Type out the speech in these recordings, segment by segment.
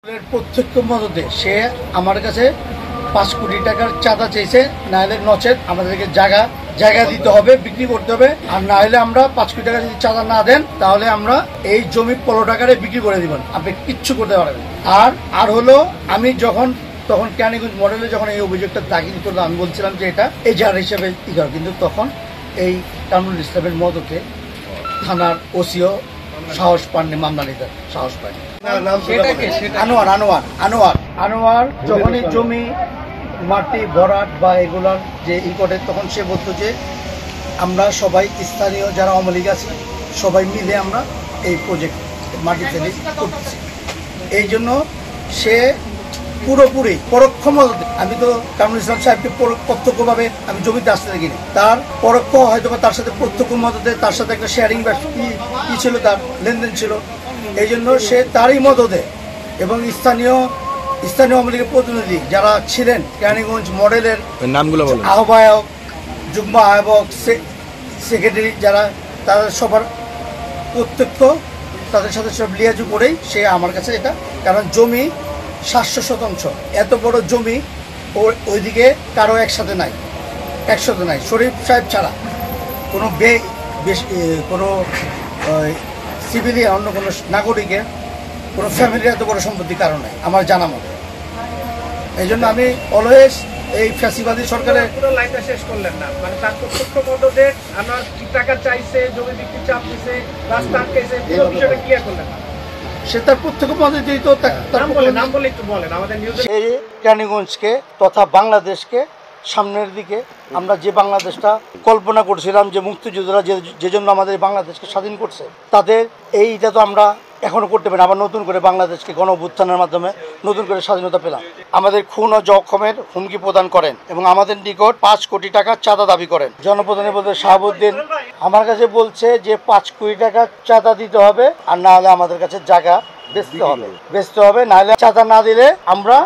প্রত্যক্ষ মদতে সে আমার কাছে 5 কোটি টাকার চাঁদা চেয়েছে, না হলে নচেত আমাদেরকে জায়গা দিতে হবে, বিক্রি করতে হবে। আর না হলে আমরা 5 কোটি টাকা যদি চাঁদা না দেন তাহলে আমরা এই জমি 15 টাকারে বিক্রি করে দিবেন, আপনি কিচ্ছু করতে পারবেন। আর হলো আমি তখন কেরানীগঞ্জ মডেলে যখন এই অভিযোগটা দাখিল করলাম, আমি বলছিলাম যে এটা এজাহার হিসেবে কিন্তু তখন এই কামরুল ইসলামের মদতে থানার ওসিও সাহস পাননি, মামলা নিতে সাহস পাননি। আনোয়ার যখনই জমি মাটি ভরাট বা এগুলার যে করে, তখন সে বলতো যে আমরা সবাই স্থানীয় যারা আওয়ামী লীগ আছে সবাই মিলে আমরা এই প্রজেক্ট মাটি ফেলে করতেছি। এই জন্য সে পুরোপুরি পরোক্ষ মদতে, আমি তো কামরুল ইসলাম সাহেবকে প্রত্যক্ষভাবে আমি জমিতে আসতে দেখিনি, তার পরোক্ষ হয়তো তার সাথে প্রত্যক্ষ মদতে তার সাথে একটা শেয়ারিং কি ছিল, তার লেনদেন ছিল। এই জন্য সে তারই মদতে এবং স্থানীয় আওয়ামী লীগের প্রতিনিধি যারা ছিলেন কেরানীগঞ্জ মডেলের নামগুলো আহ্বায়ক, যুগ্ম আহ্বায়ক, সেক্রেটারি যারা, তারা সবার প্রত্যক্ষ তাদের সাথে সব লিয়াজু করেই সে আমার কাছে এটা, কারণ জমি 700 শতাংশ, এত বড় জমি ওইদিকে কারো একসাথে নাই, শরীফ সাহেব ছাড়া কোনো কোনো সিভিলিয়ান, অন্য কোনো নাগরিকের কোনো ফ্যামিলির এত বড় সম্পত্তি কারণ নাই আমার জানা মতো। এই জন্য আমি অলওয়েজ এই ফ্যাসিবাদী সরকারের পুরো লাইনটা শেষ করলেন না, মানে তার প্রত্যক্ষ মদতে আমার টাকা চাইছে, জমি বিক্রি চাপ দিছে, রাস্তা আটকাইছে, পুরো বিষয়টা ক্লিয়ার করলেন না। সে তার প্রত্যক্ষ মদতেই তো নাম বলে একটু বলেন আমাদের নিউজে। সে কেরানীগঞ্জকে তথা বাংলাদেশকে সামনের দিকে, আমরা যে বাংলাদেশটা কল্পনা করছিলাম যে মুক্তিযোদ্ধারা যে জন্য আমাদের বাংলাদেশকে স্বাধীন করছে, তাদের এইটা তো আমরা এখনো করতে পারি, আবার নতুন করে বাংলাদেশকে গণ অভ্যুত্থানের মাধ্যমে নতুন করে স্বাধীনতা পেলাম। আমাদের খুন ও জখমের হুমকি প্রদান করেন এবং আমাদের নিকট 5 কোটি টাকা চাঁদা দাবি করেন। জনপ্রতিনিধি বলতে শাহাবুদ্দিন আমার কাছে বলছে যে 5 কোটি টাকা চাঁদা দিতে হবে, আর না হলে আমাদের কাছে জায়গা বেচতে হবে, না হলে চাঁদা না দিলে আমরা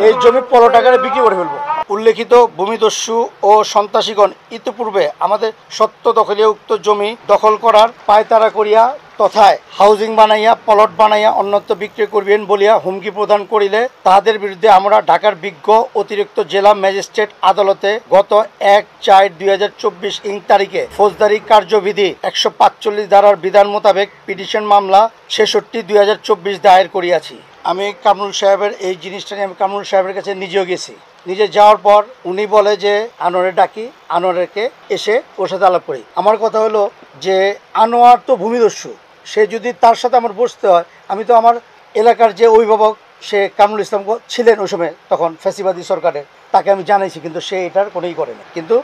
এই জমি 15 টাকায় বিক্রি করে ফেলবো। উল্লেখিত ভূমিদস্যু ও সন্ত্রাসীগণ ইতিপূর্বে আমাদের সত্য দখলীয় উক্ত জমি দখল করার পায়তারা করিয়া তথায় হাউজিং বানাইয়া প্লট বানাইয়া অন্যত্র বিক্রি করবেন বলিয়া হুমকি প্রদান করিলে তাহাদের বিরুদ্ধে আমরা ঢাকার বিজ্ঞ অতিরিক্ত জেলা ম্যাজিস্ট্রেট আদালতে গত 1/4/2024 ইং তারিখে ফৌজদারি কার্যবিধি 145 ধারার বিধান মোতাবেক পিটিশন মামলা 66/2024 দায়ের করিয়াছি। আমি কামরুল সাহেবের এই জিনিসটা নিয়ে আমি কামরুল সাহেবের কাছে নিজেও গেছি। নিজে যাওয়ার পর উনি বলে যে আনোয়ারে ডাকি, আনোয়ারকে এসে ওর সাথে আলাপ করি। আমার কথা হলো যে আনোয়ার তো ভূমিদস্যু, সে যদি তার সাথে আমার বসতে হয়, আমি তো আমার এলাকার যে অভিভাবক সে কামরুল ইসলাম ছিলেন ওই সময়, তখন ফ্যাসিবাদী সরকারের, তাকে আমি জানাইছি, কিন্তু সে এটার কোনোই করে না। কিন্তু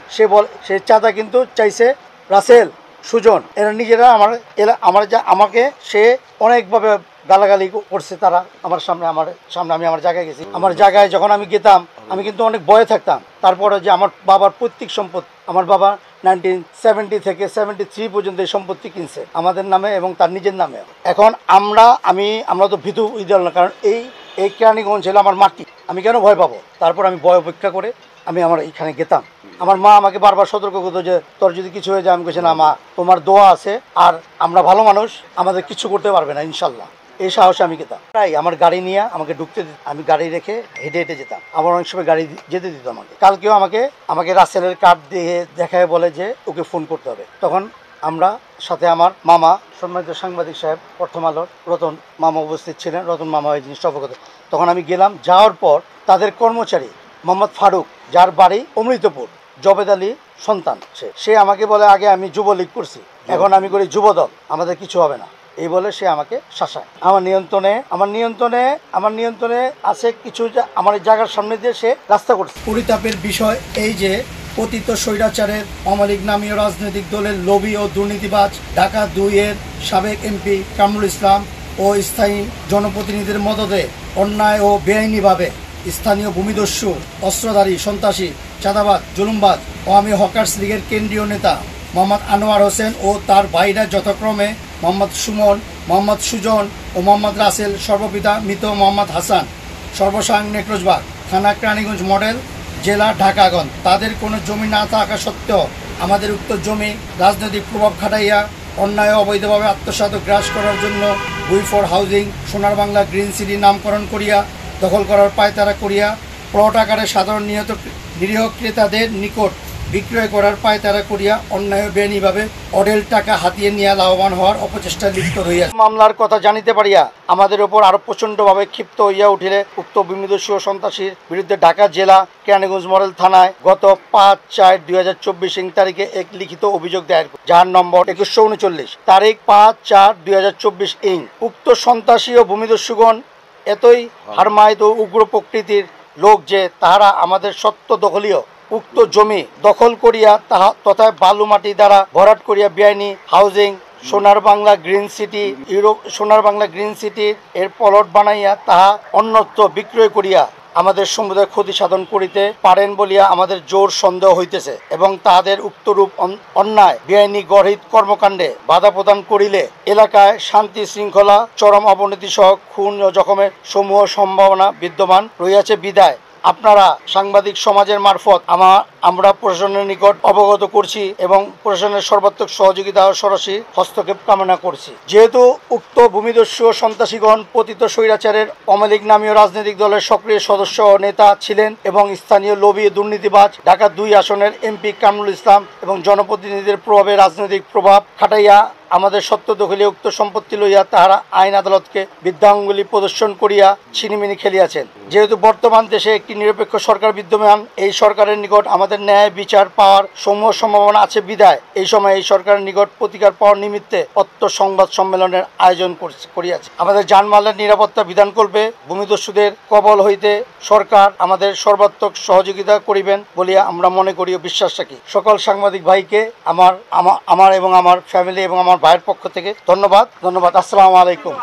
সে চাঁদা কিন্তু চাইছে রাসেল, সুজন, এরা নিজেরা আমাকে সে অনেকভাবে গালাগালি করছে। তারা আমার সামনে আমি আমার জায়গায় গেছি, আমার জায়গায় যখন আমি গেতাম আমি কিন্তু অনেক ভয়ে থাকতাম। তারপরে যে আমার বাবার পৈতৃক সম্পত্তি, আমার বাবা 1970 থেকে 73 পর্যন্ত এই সম্পত্তি কিনছে আমাদের নামে এবং তার নিজের নামে। এখন আমরা তো ভীতু ইদাল না, কারণ এই কেরানীগঞ্জ ছিল আমার মাটি, আমি কেন ভয় পাবো? তারপর আমি ভয় উপেক্ষা করে আমি আমার এখানে গেতাম। আমার মা আমাকে বারবার সতর্ক করতো যে তোর যদি কিছু হয়ে যায়, আমি বলছি না মা, তোমার দোয়া আছে, আর আমরা ভালো মানুষ, আমাদের কিছু করতে পারবে না ইনশাল্লাহ, এই সাহসে আমি গেতাম। তাই আমার গাড়ি নিয়ে আমাকে ঢুকতে দিত, আমি গাড়ি রেখে হেঁটে যেতাম। আমার অনেক সময় গাড়ি যেতে দিত আমাকে। কালকেও আমাকে রাসেলের কার্ড দিয়ে দেখায় বলে যে ওকে ফোন করতে হবে। তখন আমরা সাথে আমার মামা, সম্মানিত সাংবাদিক সাহেব, প্রথম আলোর রতন মামা উপস্থিত ছিলেন, রতন মামা এই জিনিসটা অবগত। তখন আমি গেলাম, যাওয়ার পর তাদের কর্মচারী মোহাম্মদ ফারুক, যার বাড়ি অমৃতপুর, জবেদ আলী সন্তান, সে আমাকে বলে আগে আমি যুবলীগ করছি, এখন আমি করি যুবদল, আমাদের কিছু হবে না, এই বলে সে আমাকে শাসায়। আমার নিয়ন্ত্রণে আছে কিছু, আমার জায়গার সামনে দিয়ে সে রাস্তা করছে। পরিতাপের বিষয় এই যে পতিত স্বৈরাচারের আওয়ামী লীগ নামীয় রাজনৈতিক দলের লোভী ও দুর্নীতিবাজ ঢাকা 2-এর সাবেক এমপি কামরুল ইসলাম ও স্থায়ী জনপ্রতিনিধিদের মদতে অন্যায় ও বেআইনিভাবে স্থানীয় ভূমিদস্যু, অস্ত্রধারী, সন্ত্রাসী, চাঁদাবাজ, জুলুমবাজ আওয়ামী হকার্স লীগের কেন্দ্রীয় নেতা মোহাম্মদ আনোয়ার হোসেন ও তার ভাইরা যথাক্রমে মোহাম্মদ সুমন, মোহাম্মদ সুজন ও মোহাম্মদ রাসেল, সর্বপিতা মৃত মোহাম্মদ হাসান, সর্বসাং নেকরোজবাগ, থানা কেরানীগঞ্জ মডেল, জেলা ঢাকাগঞ্জ, তাদের কোনো জমি না থাকা সত্ত্বেও আমাদের উক্ত জমি রাজনৈতিক প্রভাব খাটাইয়া অন্যায় অবৈধভাবে আত্মসাৎ ও গ্রাস করার জন্য উই ফর হাউজিং সোনার বাংলা গ্রিন সিটি নামকরণ করিয়া দখল করার পায়তারা করিয়া প্লট আকারে সাধারণ নিরীহ ক্রেতাদের নিকট বিক্রয় করার পায়তারা করিয়া অন্যায় বেআইনিভাবে অঢেল টাকা হাতিয়ে নিয়ে লাভবান হওয়ার অপচেষ্টায় লিপ্ত হইয়াছে। মামলার কথা জানিতে পারিয়া আমাদের উপর আরো প্রচণ্ডভাবে ক্ষিপ্ত হইয়া উঠিলে উক্ত বিমিদস্যু সন্ত্রাসীর বিরুদ্ধে ঢাকা জেলা কেরানীগঞ্জ মডেল থানায় গত 5/4/2024 তারিখে এক লিখিত অভিযোগ দায়ের, যার নম্বর 2139 তারিখ 5/4/2024। উক্ত সন্ত্রাসী ও ভূমিদস্যুগণ এতই হারমায়িত ও উগ্র প্রকৃতির লোক যে তাহারা আমাদের সত্য দখলীয় উক্ত জমি দখল করিয়া তথা বালু মাটি দ্বারা ভরাট করিয়া বেআইনি হাউজিং সোনার বাংলা গ্রিন সিটি এর প্লট বানাইয়া তাহা অন্যত্র বিক্রয় করিয়া আমাদের সমুদায় ক্ষতি সাধন করিতে পারেন বলিয়া আমাদের জোর সন্দেহ হইতেছে এবং তাহাদের উক্তরূপ অন্যায় বেআইনি গর্হিত কর্মকাণ্ডে বাধা প্রদান করিলে এলাকায় শান্তি শৃঙ্খলা চরম অবনতি সহ খুন ও জখমের সমূহ সম্ভাবনা বিদ্যমান রইয়াছে বিদায় আপনারা সাংবাদিক সমাজের মারফত আমরা প্রশাসনের নিকট অবগত করছি এবং প্রশাসনের সর্বাত্মক সহযোগিতা ও সরাসরি হস্তক্ষেপ কামনা করছি। যেহেতু উক্ত ভূমিদস্যু ও সন্ত্রাসীগণ পতিত স্বৈরাচারের আওয়ামী লীগ নামীয় রাজনৈতিক দলের সক্রিয় সদস্য ও নেতা ছিলেন এবং স্থানীয় লোভী দুর্নীতিবাজ ঢাকা 2 আসনের এমপি কামরুল ইসলাম এবং জনপ্রতিনিধিদের প্রভাবে রাজনৈতিক প্রভাব খাটাইয়া আমাদের সত্য দখলে উক্ত সম্পত্তি লইয়া তাহারা আইন আদালতকে বৃদ্ধাঙ্গুলি প্রদর্শন করিয়া ছিনিমিনি খেলিয়াছেন। যেহেতু বর্তমান দেশে একটি নিরপেক্ষ সরকার বিদ্যমান, এই সরকারের নিকট আমাদের ন্যায় বিচার পাওয়ার সমূহ সম্ভাবনা আছে বিদায় এই সময় এই সরকারের নিকট প্রতিকার পাওয়ার নিমিত্তে সংবাদ সম্মেলনের আয়োজন করিয়াছে। আমাদের জানমালের নিরাপত্তা বিধানকল্পে ভূমিদস্যুদের কবল হইতে সরকার আমাদের সর্বাত্মক সহযোগিতা করিবেন বলিয়া আমরা মনে করি ও বিশ্বাস রাখি। সকল সাংবাদিক ভাইকে আমার এবং আমার ফ্যামিলি এবং আমার ভাইয়ের পক্ষ থেকে ধন্যবাদ। আসসালামু আলাইকুম।